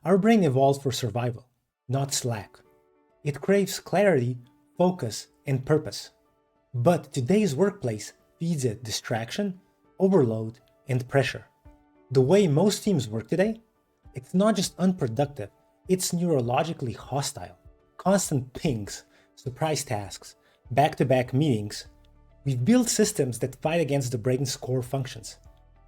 Our brain evolved for survival, not slack. It craves clarity, focus, and purpose. But today's workplace feeds it distraction, overload, and pressure. The way most teams work today, it's not just unproductive, it's neurologically hostile. Constant pings, surprise tasks, back-to-back meetings. We've built systems that fight against the brain's core functions.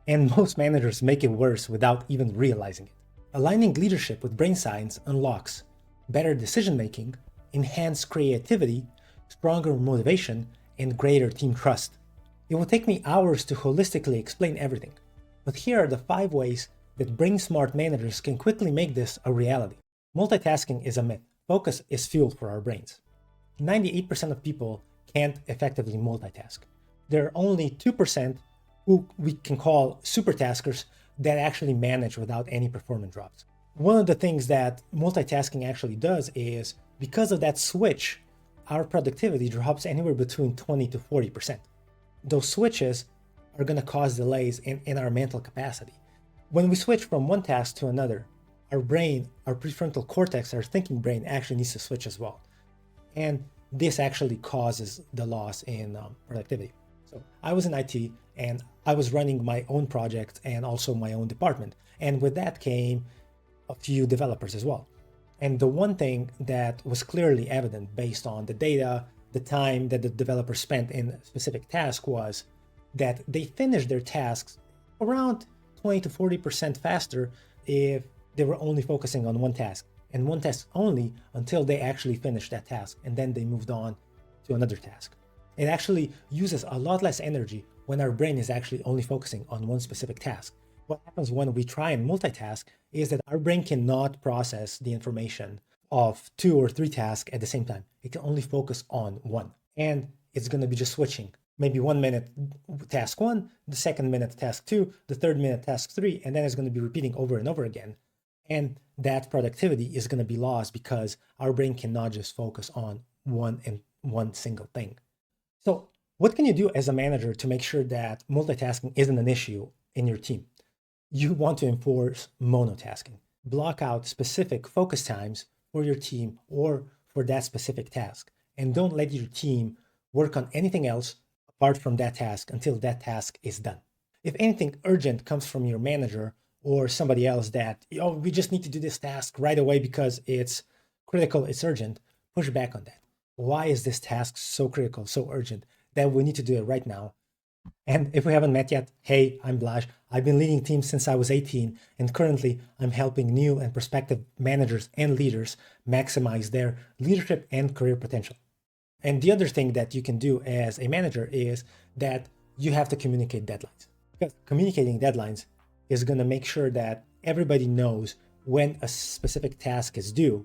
And most managers make it worse without even realizing it. Aligning leadership with brain science unlocks better decision-making, enhanced creativity, stronger motivation, and greater team trust. It will take me hours to holistically explain everything, but here are the 5 ways that brain-smart managers can quickly make this a reality. Multitasking is a myth. Focus is fuel for our brains. 98% of people can't effectively multitask. There are only 2% who we can call supertaskers that actually manage without any performance drops. One of the things that multitasking actually does is, because of that switch, our productivity drops anywhere between 20 to 40%. Those switches are going to cause delays in our mental capacity. When we switch from one task to another, our brain, our prefrontal cortex, our thinking brain actually needs to switch as well. And this actually causes the loss in productivity. So I was in IT and I was running my own project and also my own department. And with that came a few developers as well. And the one thing that was clearly evident based on the data, the time that the developer spent in a specific task, was that they finished their tasks around 20 to 40% faster if they were only focusing on one task, and one task only until they actually finished that task, and then they moved on to another task. It actually uses a lot less energy when our brain is actually only focusing on one specific task. What happens when we try and multitask is that our brain cannot process the information of 2 or 3 tasks at the same time. It can only focus on one, and it's going to be just switching. Maybe 1 minute task 1, the second minute task 2, the third minute task 3, and then it's going to be repeating over and over again. And that productivity is going to be lost because our brain cannot just focus on one single thing. So what can you do as a manager to make sure that multitasking isn't an issue in your team? You want to enforce monotasking. Block out specific focus times for your team or for that specific task. And don't let your team work on anything else apart from that task until that task is done. If anything urgent comes from your manager or somebody else that, we just need to do this task right away because it's critical, it's urgent, push back on that. Why is this task so critical, so urgent that we need to do it right now? And if we haven't met yet, hey, I'm Blaž. I've been leading teams since I was 18, and currently I'm helping new and prospective managers and leaders maximize their leadership and career potential. And the other thing that you can do as a manager is that you have to communicate deadlines. Because communicating deadlines is going to make sure that everybody knows when a specific task is due,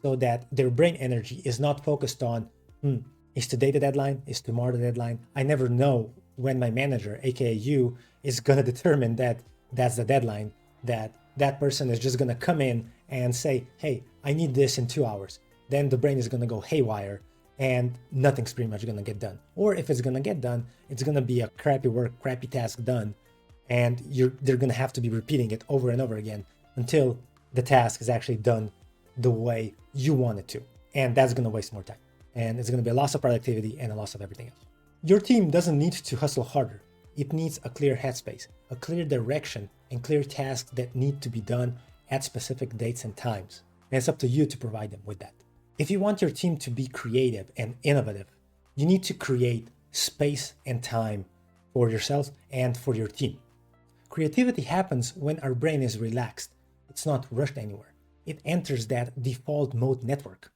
so that their brain energy is not focused on, is today the deadline? Is tomorrow the deadline? I never know when my manager, aka you, is going to determine that that's the deadline, that person is just going to come in and say, hey, I need this in 2 hours. Then the brain is going to go haywire and nothing's pretty much going to get done. Or if it's going to get done, it's going to be a crappy work, crappy task done. And they're going to have to be repeating it over and over again until the task is actually done the way you want it to. And that's going to waste more time. And it's going to be a loss of productivity and a loss of everything else. Your team doesn't need to hustle harder. It needs a clear headspace, a clear direction, and clear tasks that need to be done at specific dates and times. And it's up to you to provide them with that. If you want your team to be creative and innovative, you need to create space and time for yourself and for your team. Creativity happens when our brain is relaxed. It's not rushed anywhere. It enters that default mode network.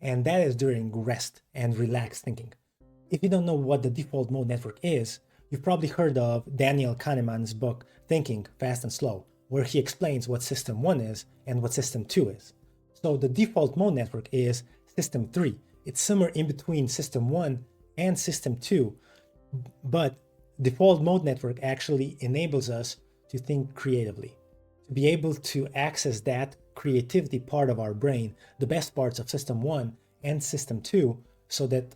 And that is during rest and relaxed thinking. If you don't know what the default mode network is, you've probably heard of Daniel Kahneman's book, Thinking Fast and Slow, where he explains what System 1 is and what System 2 is. So the default mode network is System 3. It's somewhere in between System 1 and System 2, but default mode network actually enables us to think creatively, to be able to access that creativity part of our brain, the best parts of System 1 and System 2, so that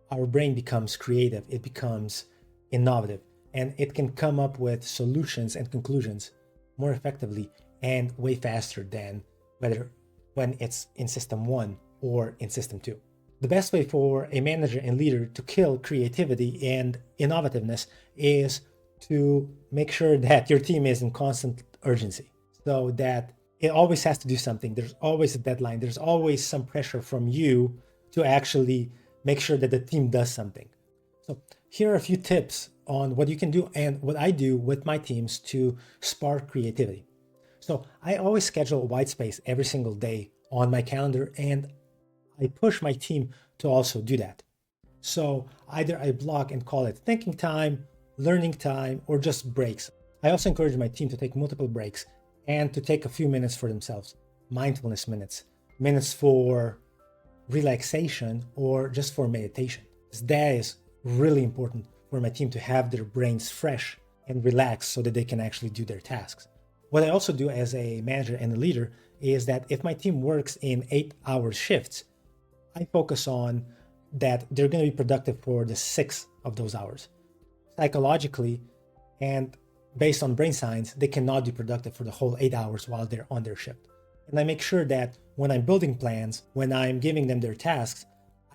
our brain becomes creative, it becomes innovative, and it can come up with solutions and conclusions more effectively and way faster than whether when it's in system 1 or in system 2. The best way for a manager and leader to kill creativity and innovativeness is to make sure that your team is in constant urgency, so that it always has to do something. There's always a deadline. There's always some pressure from you to actually make sure that the team does something. So here are a few tips on what you can do and what I do with my teams to spark creativity. So I always schedule a white space every single day on my calendar, and I push my team to also do that. So either I block and call it thinking time, learning time, or just breaks. I also encourage my team to take multiple breaks and to take a few minutes for themselves. Mindfulness minutes, minutes for relaxation, or just for meditation. That is really important for my team to have their brains fresh and relaxed so that they can actually do their tasks. What I also do as a manager and a leader is that if my team works in 8-hour shifts, I focus on that they're going to be productive for the 6 of those hours. Psychologically and based on brain science, they cannot be productive for the whole 8 hours while they're on their shift. And I make sure that when I'm building plans, when I'm giving them their tasks,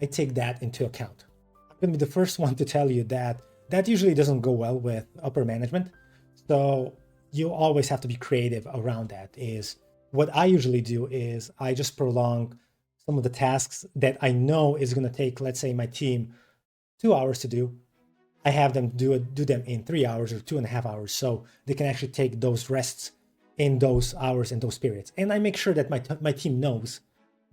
I take that into account. I'm going to be the first one to tell you that that usually doesn't go well with upper management. So you always have to be creative around that. Is what I usually do is I just prolong some of the tasks that I know is going to take, let's say, my team 2 hours to do. I have them do them in 3 hours or 2.5 hours, so they can actually take those rests in those hours and those periods. And I make sure that my team knows.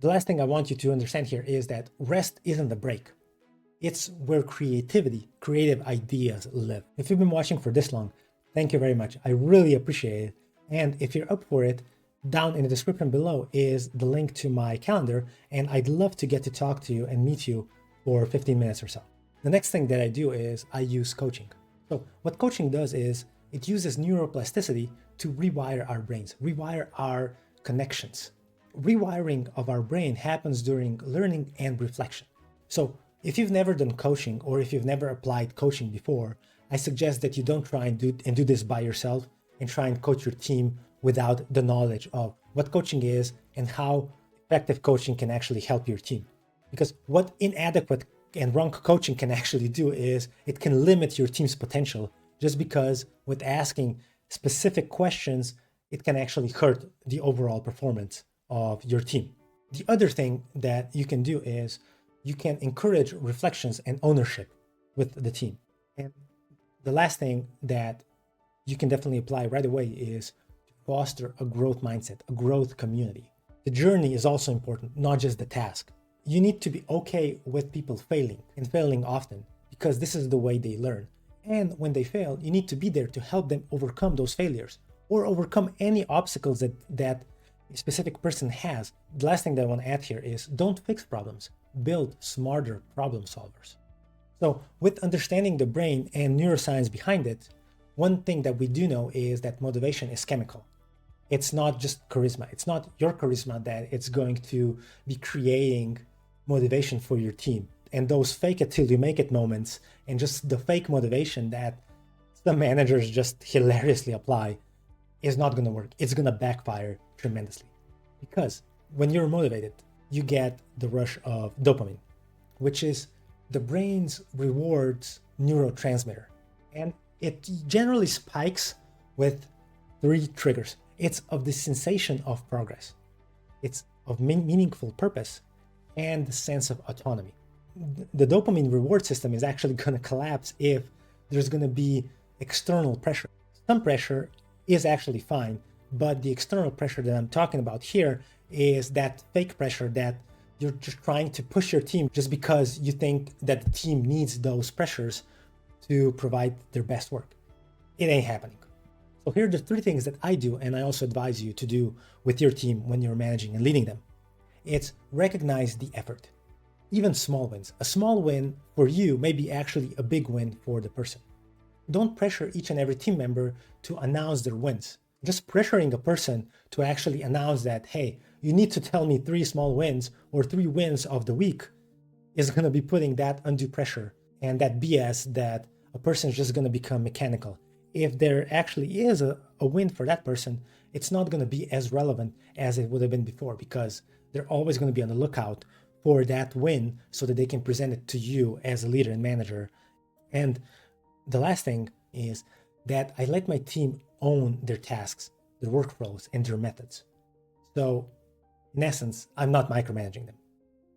The last thing I want you to understand here is that rest isn't a break. It's where creative ideas live. If you've been watching for this long, thank you very much. I really appreciate it. And if you're up for it, down in the description below is the link to my calendar, and I'd love to get to talk to you and meet you for 15 minutes or so. The next thing that I do is I use coaching. So what coaching does is it uses neuroplasticity to rewire our brains, rewire our connections. Rewiring of our brain happens during learning and reflection. So if you've never done coaching, or if you've never applied coaching before, I suggest that you don't try and do this by yourself and try and coach your team without the knowledge of what coaching is and how effective coaching can actually help your team. Because what inadequate and wrong coaching can actually do is it can limit your team's potential, just because with asking specific questions, it can actually hurt the overall performance of your team. The other thing that you can do is you can encourage reflections and ownership with the team. And the last thing that you can definitely apply right away is to foster a growth mindset, a growth community. The journey is also important, not just the task. You need to be okay with people failing, and failing often, because this is the way they learn. And when they fail, you need to be there to help them overcome those failures or overcome any obstacles that a specific person has. The last thing that I want to add here is don't fix problems, build smarter problem solvers. So with understanding the brain and neuroscience behind it, one thing that we do know is that motivation is chemical. It's not just charisma. It's not your charisma that it's going to be creating motivation for your team. And those fake it till you make it moments and just the fake motivation that some managers just hilariously apply is not going to work. It's going to backfire tremendously. Because when you're motivated, you get the rush of dopamine, which is the brain's rewards neurotransmitter. And it generally spikes with 3 triggers. It's of the sensation of progress. It's of meaningful purpose and the sense of autonomy. The dopamine reward system is actually going to collapse if there's going to be external pressure. Some pressure is actually fine, but the external pressure that I'm talking about here is that fake pressure that you're just trying to push your team just because you think that the team needs those pressures to provide their best work. It ain't happening. So here are the 3 things that I do, and I also advise you to do with your team when you're managing and leading them. It's recognize the effort, even small wins. A small win for you may be actually a big win for the person. Don't pressure each and every team member to announce their wins. Just pressuring a person to actually announce that, hey, you need to tell me 3 small wins or 3 wins of the week is going to be putting that undue pressure and that BS that a person is just going to become mechanical. If there actually is a win for that person, it's not going to be as relevant as it would have been before, because they're always going to be on the lookout for that win so that they can present it to you as a leader and manager. And the last thing is that I let my team own their tasks, their workflows, and their methods. So in essence, I'm not micromanaging them.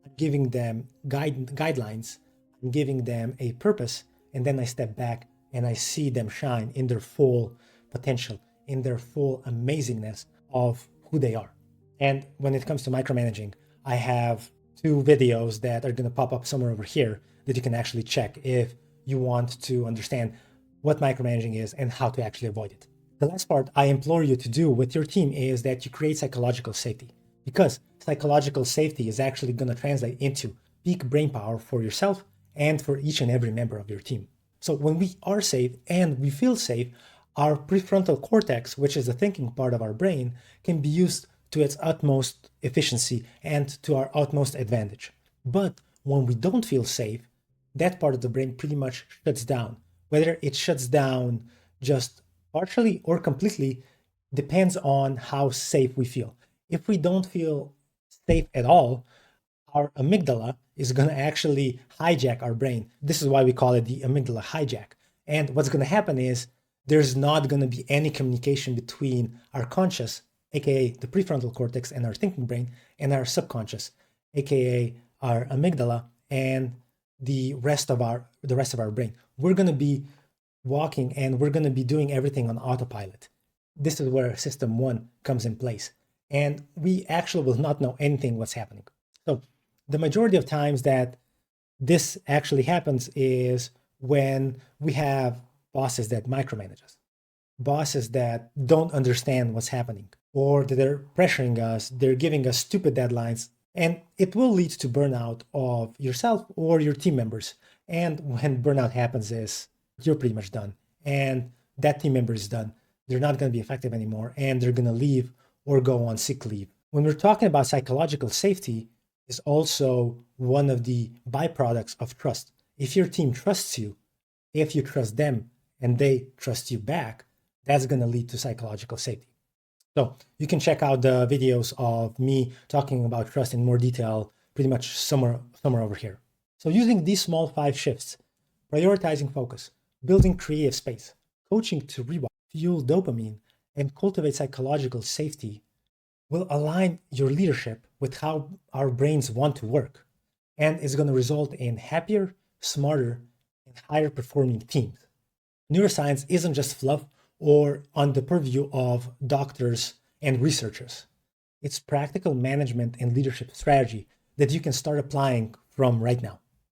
I'm giving them guidelines, I'm giving them a purpose, and then I step back and I see them shine in their full potential, in their full amazingness of who they are. And when it comes to micromanaging, I have 2 videos that are going to pop up somewhere over here that you can actually check if you want to understand what micromanaging is and how to actually avoid it. The last part I implore you to do with your team is that you create psychological safety, because psychological safety is actually going to translate into peak brain power for yourself and for each and every member of your team. So when we are safe and we feel safe, our prefrontal cortex, which is the thinking part of our brain, can be used to its utmost efficiency and to our utmost advantage. But when we don't feel safe, that part of the brain pretty much shuts down. Whether it shuts down just partially or completely depends on how safe we feel. If we don't feel safe at all, our amygdala is going to actually hijack our brain. This is why we call it the amygdala hijack. And what's going to happen is there's not going to be any communication between our conscious, aka the prefrontal cortex and our thinking brain, and our subconscious, aka our amygdala and the rest of our brain. We're going to be walking and we're going to be doing everything on autopilot. This is where system 1 comes in place. And we actually will not know anything what's happening. So the majority of times that this actually happens is when we have bosses that micromanage us, bosses that don't understand what's happening, or that they're pressuring us, they're giving us stupid deadlines, and it will lead to burnout of yourself or your team members. And when burnout happens is you're pretty much done, and that team member is done. They're not going to be effective anymore, and they're going to leave or go on sick leave. When we're talking about psychological safety, is also one of the byproducts of trust. If your team trusts you, if you trust them and they trust you back, that's going to lead to psychological safety. So you can check out the videos of me talking about trust in more detail, pretty much somewhere over here. So using these small 5 shifts, prioritizing focus, building creative space, coaching to rewire, fuel dopamine, and cultivate psychological safety will align your leadership with how our brains want to work, and is going to result in happier, smarter, and higher performing teams. Neuroscience isn't just fluff or on the purview of doctors and researchers. It's practical management and leadership strategy that you can start applying from right now.